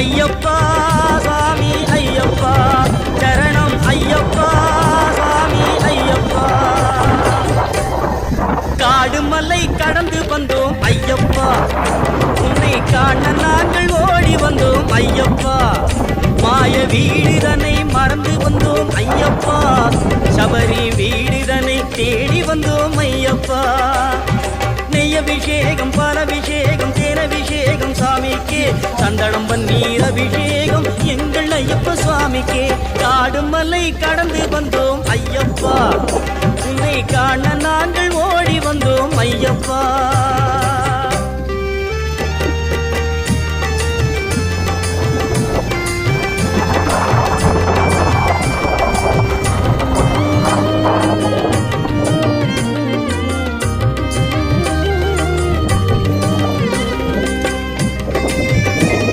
ஐயப்பா சாமி ஐயப்பா சரணம் ஐயப்பா சாமி ஐயப்பா காடு மலை கடந்து வந்தோம் ஐயப்பா உன்னை காண நாங்கள் ஓடி வந்தோம் ஐயப்பா மாய வீடுதனை மறந்து வந்தோம் ஐயப்பா சபரி வீடுதனை தேடி வந்தோம் ஐயப்பா நெய்யபிஷேகம் பாலபிஷேகம் தேனபிஷேகம் சாமிக்கே சந்தனம் பன்னீர் அபிஷேகம் எங்கள் ஐயப்ப சுவாமிக்கே காடு மலை கடந்து வந்தோம் ஐயப்பா உன்னை காண நாங்கள் ஓடி வந்தோம் ஐயப்பா